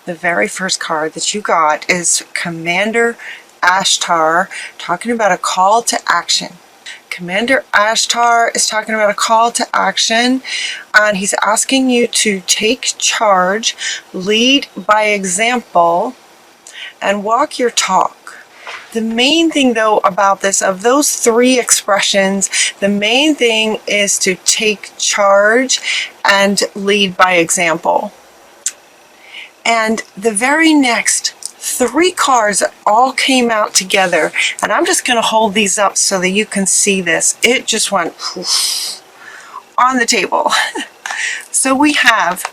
the very first card that you got is Commander Ashtar, talking about a call to action. Commander Ashtar is talking about a call to action, and he's asking you to take charge, lead by example, and walk your talk. The main thing, though, about this, of those three expressions, the main thing is to take charge and lead by example. And the very next three cards all came out together, and I'm just going to hold these up so that you can see this. It just went on the table. So we have,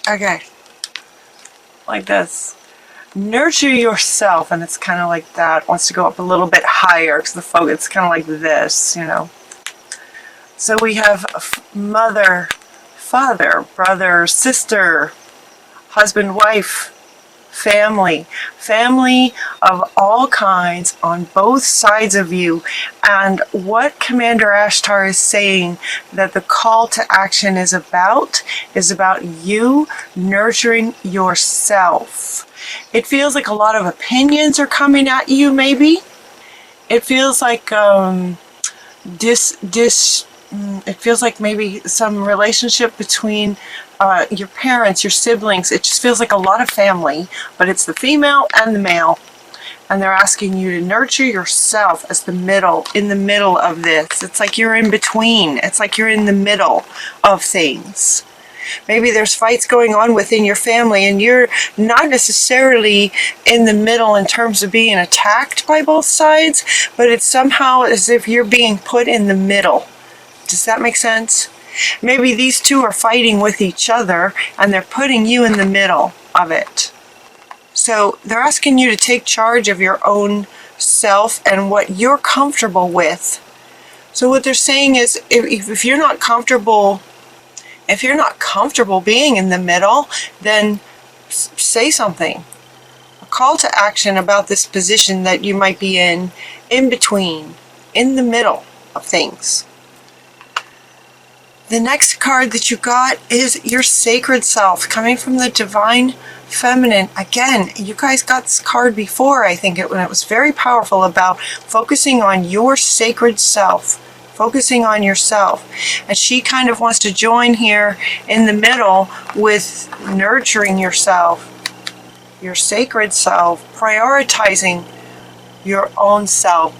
okay, like this. Nurture yourself, and it's kind of like that. It wants to go up a little bit higher because the focus, it's kind of like this, you know. So we have mother, father, brother, sister, husband, wife, family of all kinds on both sides of you. And what Commander Ashtar is saying that the call to action is about you nurturing yourself. It feels like a lot of opinions are coming at you, maybe. It feels like it feels like maybe some relationship between your parents, your siblings. It just feels like a lot of family, but it's the female and the male. And they're asking you to nurture yourself as in the middle of this. It's like you're in between. It's like you're in the middle of things. Maybe there's fights going on within your family, and you're not necessarily in the middle in terms of being attacked by both sides, but it's somehow as if you're being put in the middle. Does that make sense? Maybe these two are fighting with each other, and they're putting you in the middle of it. So they're asking you to take charge of your own self and what you're comfortable with. So what they're saying is, if you're not comfortable being in the middle, then say something. A call to action about this position that you might be in between, in the middle of things. The next card that you got is your sacred self, coming from the divine feminine. Again, you guys got this card before, I think, when it was very powerful about focusing on your sacred self. Focusing on yourself. And she kind of wants to join here in the middle with nurturing yourself, your sacred self, prioritizing your own self.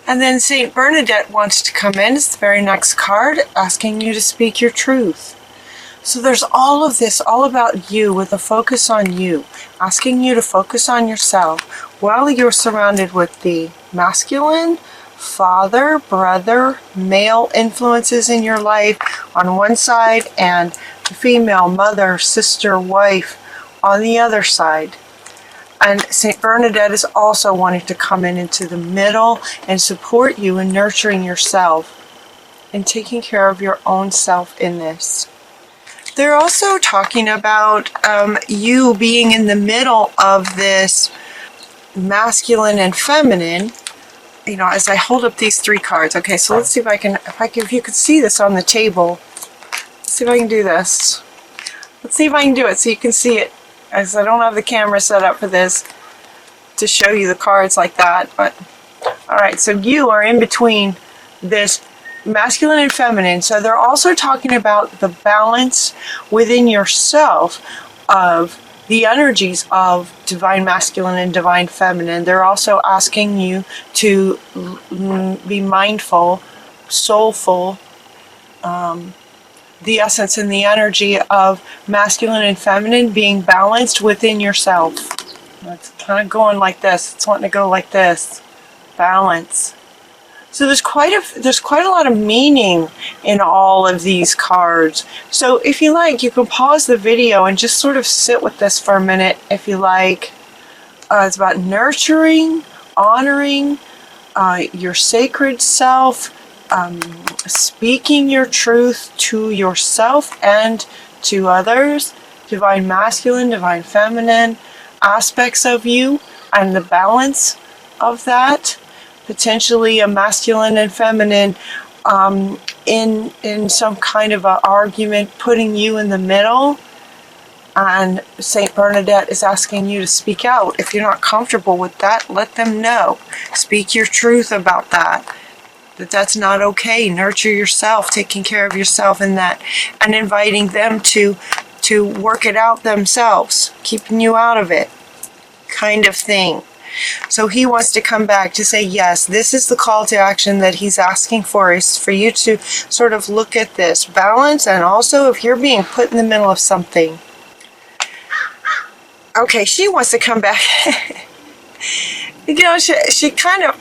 And then Saint Bernadette wants to come in. It's the very next card, asking you to speak your truth. So there's all of this, all about you, with a focus on you, asking you to focus on yourself while you're surrounded with the masculine, father, brother, male influences in your life on one side, and the female, mother, sister, wife on the other side. And Saint Bernadette is also wanting to come into the middle and support you in nurturing yourself and taking care of your own self in this. They're also talking about you being in the middle of this masculine and feminine. You know, as I hold up these three cards. Okay, so let's see if you could see this on the table. Let's see if I can do this. Let's see if I can do it so you can see it. As I don't have the camera set up for this to show you the cards like that. But all right, so you are in between this masculine and feminine. So they're also talking about the balance within yourself of the energies of divine masculine and divine feminine. They're also asking you to be mindful, soulful, the essence and the energy of masculine and feminine being balanced within yourself. It's kind of going like this. It's wanting to go like this. Balance. So there's quite a lot of meaning in all of these cards. So if you like, you can pause the video and just sort of sit with this for a minute if you like. It's about nurturing, honoring your sacred self, speaking your truth to yourself and to others, divine masculine, divine feminine aspects of you, and the balance of that. Potentially a masculine and feminine in some kind of an argument, putting you in the middle. And Saint Bernadette is asking you to speak out. If you're not comfortable with that, let them know. Speak your truth about that. That's not okay. Nurture yourself, taking care of yourself in that, and inviting them to work it out themselves, keeping you out of it, kind of thing. So he wants to come back to say, yes, this is the call to action that he's asking for, is for you to sort of look at this balance, and also if you're being put in the middle of something. Okay, she wants to come back. You know, she kind of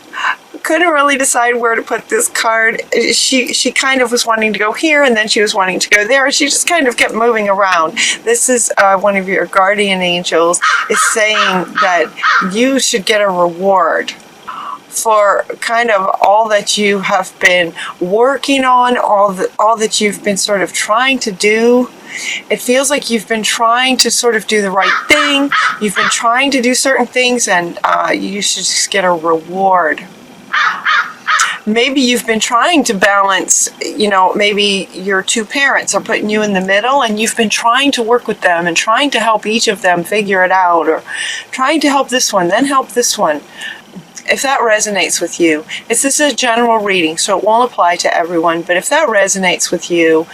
couldn't really decide where to put this card. She kind of was wanting to go here, and then she was wanting to go there, and she just kind of kept moving around. This is one of your guardian angels is saying that you should get a reward for kind of all that you have been working on, all that you've been sort of trying to do. It feels like you've been trying to sort of do the right thing. You've been trying to do certain things, and you should just get a reward. Maybe you've been trying to balance, you know, maybe your two parents are putting you in the middle, and you've been trying to work with them and trying to help each of them figure it out, or trying to help this one, then help this one. If that resonates with you, this is a general reading, so it won't apply to everyone, but if that resonates with you,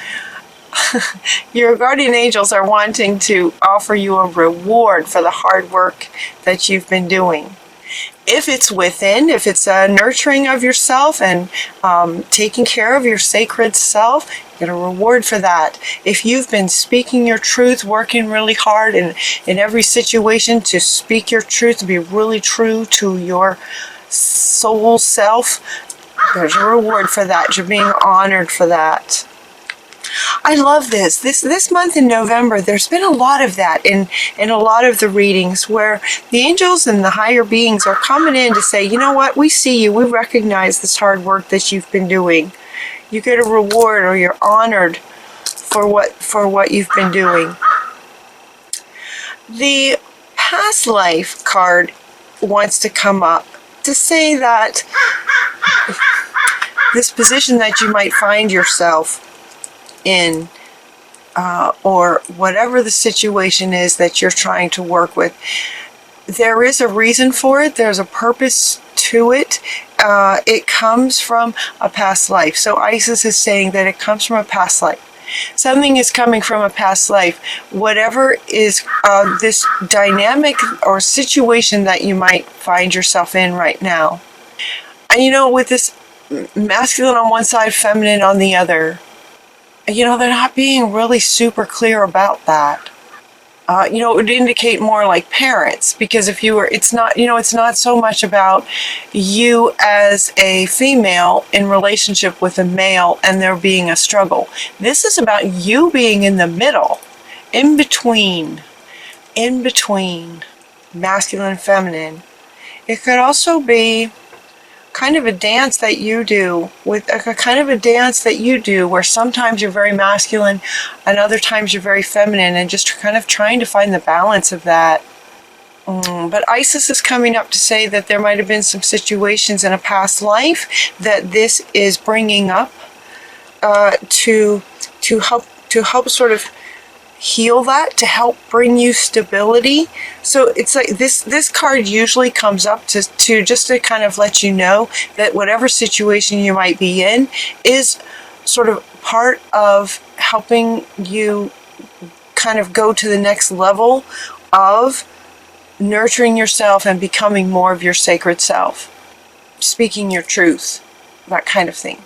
your guardian angels are wanting to offer you a reward for the hard work that you've been doing. If it's within, if it's a nurturing of yourself and taking care of your sacred self, get a reward for that. If you've been speaking your truth, working really hard in every situation to speak your truth, to be really true to your soul self, there's a reward for that. You're being honored for that. I love this. This month in November, there's been a lot of that in a lot of the readings, where the angels and the higher beings are coming in to say, you know what, we see you, we recognize this hard work that you've been doing. You get a reward, or you're honored for what you've been doing. The past life card wants to come up to say that this position that you might find yourself in, or whatever the situation is that you're trying to work with, there is a reason for it. There's a purpose to it. It comes from a past life. So Isis is saying that it comes from a past life. Something is coming from a past life. Whatever is this dynamic or situation that you might find yourself in right now. And you know, with this masculine on one side, feminine on the other, you know, they're not being really super clear about that. You know, it would indicate more like parents, because if you were, it's not, you know, it's not so much about you as a female in relationship with a male and there being a struggle. This is about you being in the middle, in between masculine and feminine. It could also be kind of a dance that you do, with a kind of a dance that you do where sometimes you're very masculine and other times you're very feminine, and just kind of trying to find the balance of that. But Isis is coming up to say that there might have been some situations in a past life that this is bringing up to help sort of heal that, to help bring you stability. So it's like this card usually comes up to just to kind of let you know that whatever situation you might be in is sort of part of helping you kind of go to the next level of nurturing yourself and becoming more of your sacred self, speaking your truth, that kind of thing.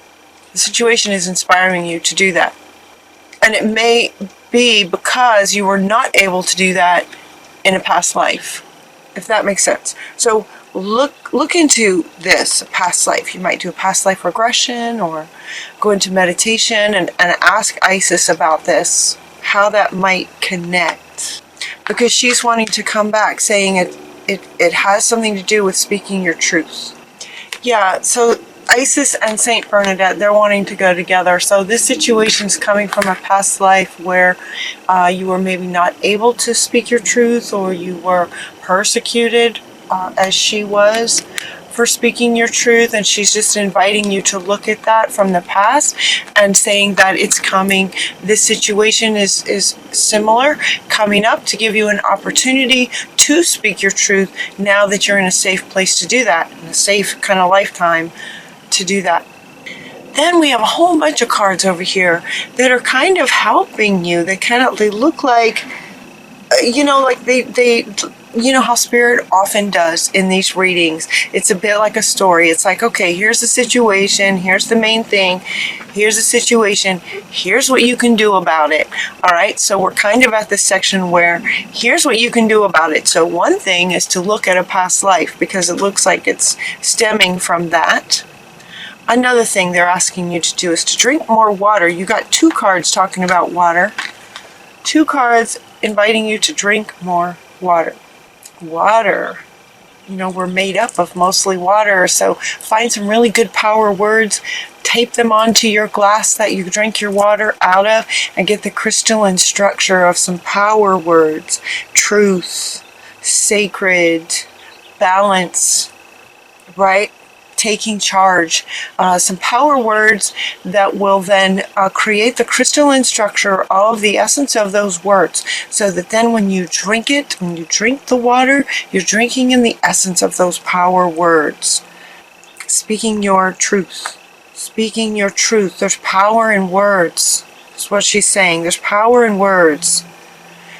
The situation is inspiring you to do that. And it may be because you were not able to do that in a past life, if that makes sense. So look into this past life. You might do a past life regression or go into meditation and ask Isis about this, how that might connect, because she's wanting to come back saying it has something to do with speaking your truth. Yeah, so Isis and Saint Bernadette, they're wanting to go together. So this situation is coming from a past life where you were maybe not able to speak your truth, or you were persecuted as she was for speaking your truth, and she's just inviting you to look at that from the past and saying that it's coming. This situation is similar, coming up to give you an opportunity to speak your truth now that you're in a safe place to do that, in a safe kind of lifetime to do that. Then we have a whole bunch of cards over here that are kind of helping you. They look like, like they you know how Spirit often does in these readings. It's a bit like a story. It's like, okay, here's the situation, here's the main thing, here's the situation, here's what you can do about it. All right, so we're kind of at this section where here's what you can do about it. So one thing is to look at a past life, because it looks like it's stemming from that. Another thing they're asking you to do is to drink more water. You got 2 cards talking about water. 2 cards inviting you to drink more water. Water. We're made up of mostly water, so find some really good power words, tape them onto your glass that you drink your water out of, and get the crystalline structure of some power words. Truth, sacred, balance, right? Taking charge, some power words that will then create the crystalline structure of the essence of those words, so that then when you drink it, when you drink the water, you're drinking in the essence of those power words. Speaking your truth. Speaking your truth. There's power in words. That's what she's saying. There's power in words.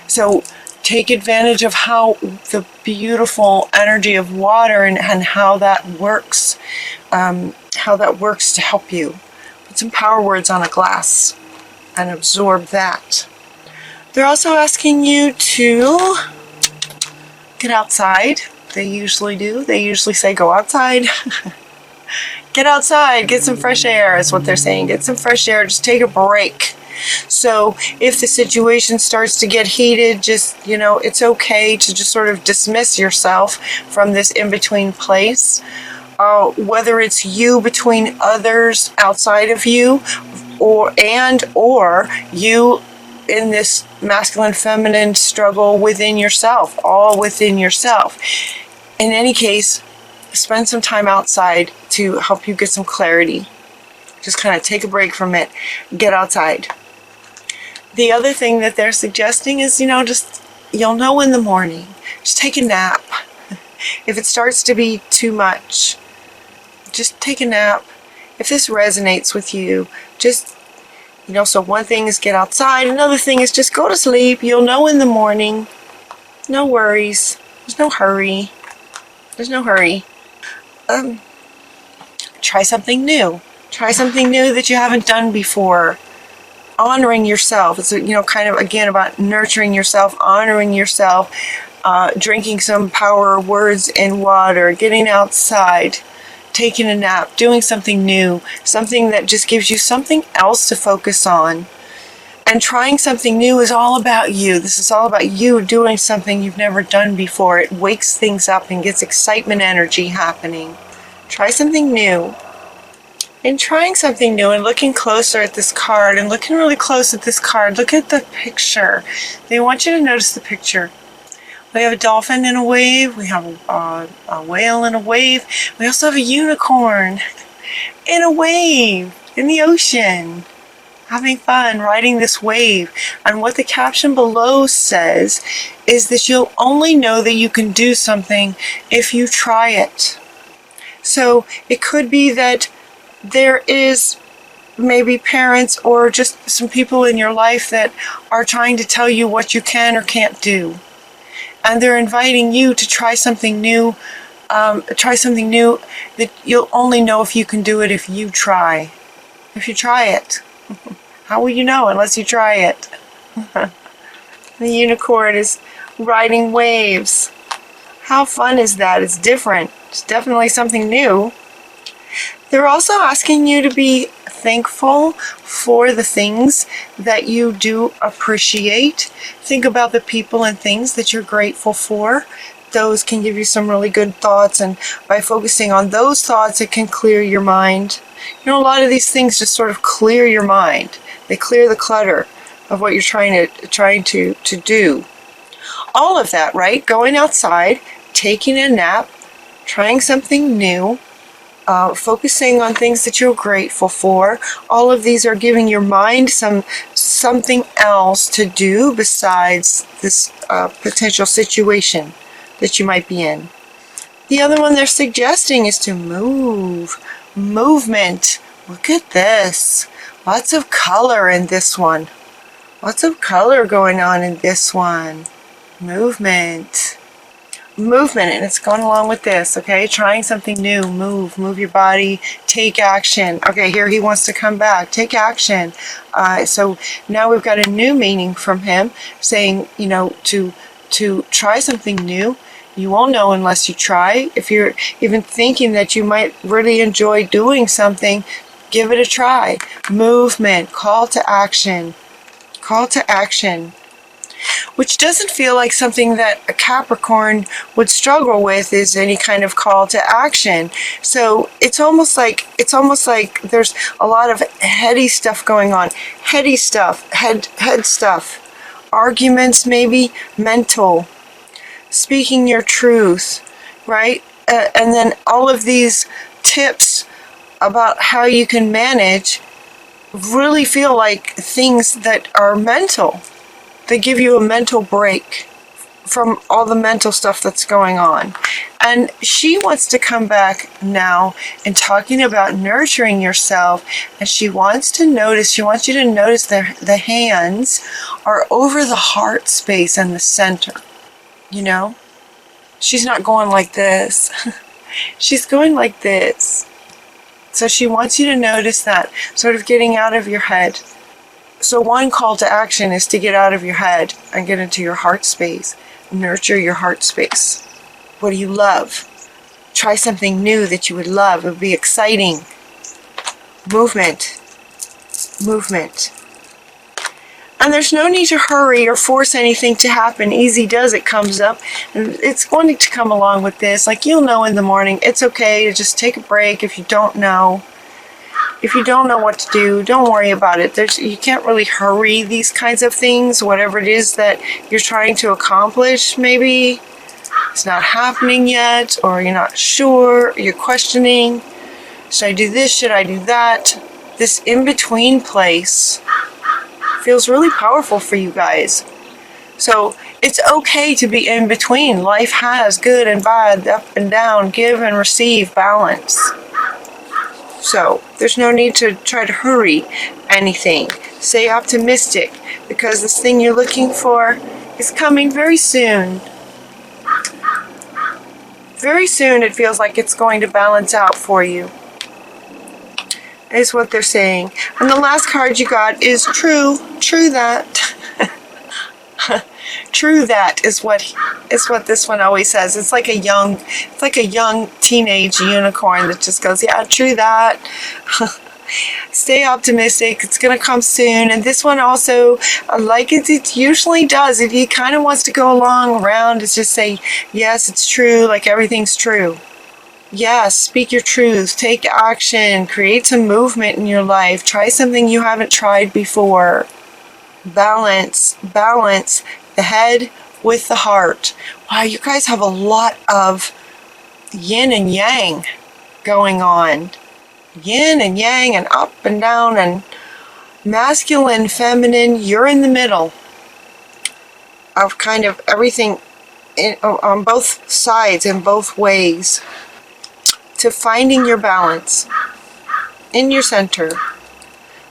So take advantage of how the beautiful energy of water and how that works, to help you. Put some power words on a glass and absorb that. They're also asking you to get outside. They usually do. They usually say go outside. Get outside, get some fresh air is what they're saying. Get some fresh air, just take a break. So if the situation starts to get heated, just, it's okay to just sort of dismiss yourself from this in-between place. Whether it's you between others outside of you, or you in this masculine-feminine struggle within yourself, all within yourself. In any case, spend some time outside to help you get some clarity. Just kind of take a break from it. Get outside. The other thing that they're suggesting is, you'll know in the morning. Just take a nap. If it starts to be too much, just take a nap. If this resonates with you, just, so one thing is get outside. Another thing is just go to sleep. You'll know in the morning. No worries. There's no hurry. There's no hurry. Try something new. Try something new that you haven't done before. Honoring yourself. It's, kind of, again, about nurturing yourself, honoring yourself, drinking some power words in water, getting outside, taking a nap, doing something new, something that just gives you something else to focus on. And trying something new is all about you. This is all about you doing something you've never done before. It wakes things up and gets excitement energy happening. Try something new. In trying something new and looking closer at this card and looking really close at this card, look at the picture. They want you to notice the picture. We have a dolphin in a wave. We have a whale in a wave. We also have a unicorn in a wave in the ocean, having fun riding this wave. And what the caption below says is that you'll only know that you can do something if you try it. So it could be that there is maybe parents or just some people in your life that are trying to tell you what you can or can't do. And they're inviting you to try something new. Try something new that you'll only know if you can do it if you try. If you try it. How will you know unless you try it? The unicorn is riding waves. How fun is that? It's different. It's definitely something new. They're also asking you to be thankful for the things that you do appreciate. Think about the people and things that you're grateful for. Those can give you some really good thoughts, and by focusing on those thoughts, it can clear your mind. A lot of these things just sort of clear your mind. They clear the clutter of what you're trying to do. All of that, right? Going outside, taking a nap, trying something new, focusing on things that you're grateful for. All of these are giving your mind something else to do besides this potential situation that you might be in. The other one they're suggesting is to move. Movement. Look at this. Lots of color in this one. Lots of color going on in this one. Movement. Movement, and it's going along with this, okay? Trying something new. Move your body. Take action. Okay, here he wants to come back. Take action. So now we've got a new meaning from him saying, you know, to try something new. You won't know unless you try. If you're even thinking that you might really enjoy doing something, give it a try. Movement, call to action. Call to action. Which doesn't feel like something that a Capricorn would struggle with, is any kind of call to action. So it's almost like there's a lot of heady stuff going on. Heady stuff, head stuff. Arguments maybe, mental. Speaking your truth, right? And then all of these tips about how you can manage really feel like things that are mental. They give you a mental break from all the mental stuff that's going on. And she wants to come back now and talking about nurturing yourself. And she wants you to notice the hands are over the heart space and the center. You know, she's not going like this. She's going like this. So she wants you to notice that, sort of getting out of your head. So one call to action is to get out of your head and get into your heart space. Nurture your heart space. What do you love? Try something new that you would love. It would be exciting. Movement. Movement. And there's no need to hurry or force anything to happen. Easy does it comes up. And it's going to come along with this. Like, you'll know in the morning. It's okay to just take a break if you don't know. If you don't know what to do, don't worry about it. You can't really hurry these kinds of things. Whatever it is that you're trying to accomplish, maybe it's not happening yet, or you're not sure, you're questioning. Should I do this? Should I do that? This in-between place feels really powerful for you guys. So it's okay to be in between. Life has good and bad, up and down, give and receive, balance. So there's no need to try to hurry anything. Stay optimistic, because this thing you're looking for is coming very soon. Very soon it feels like it's going to balance out for you. Is what they're saying. And the last card you got is true. True that. True that is what this one always says. It's like a young teenage unicorn that just goes, yeah, true that. Stay optimistic. It's going to come soon. And this one also, like it usually does, if he kind of wants to go along around, it's just say, yes, it's true, like everything's true. Yes, speak your truth, take action, create some movement in your life, try something you haven't tried before. Balance the head with the heart. Wow, you guys have a lot of yin and yang going on. Yin and yang and up and down and masculine, feminine. You're in the middle of kind of everything on both sides in both ways. To finding your balance in your center.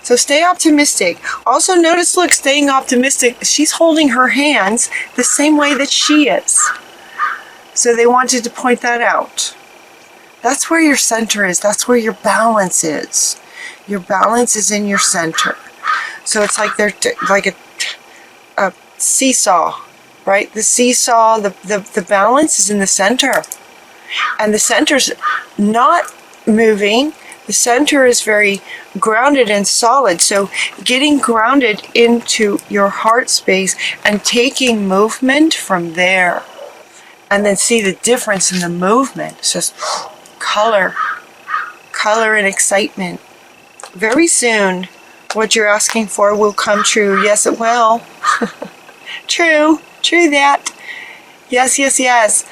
So stay optimistic. Also notice, look, staying optimistic, she's holding her hands the same way that she is. So they wanted to point that out. That's where your center is. That's where your balance is. Your balance is in your center. So it's like they're like a seesaw, right? The seesaw, the balance is in the center. And the center's not moving. The center is very grounded and solid. So getting grounded into your heart space and taking movement from there. And then see the difference in the movement. It's just color and excitement. Very soon, what you're asking for will come true. Yes, it will. True that. Yes.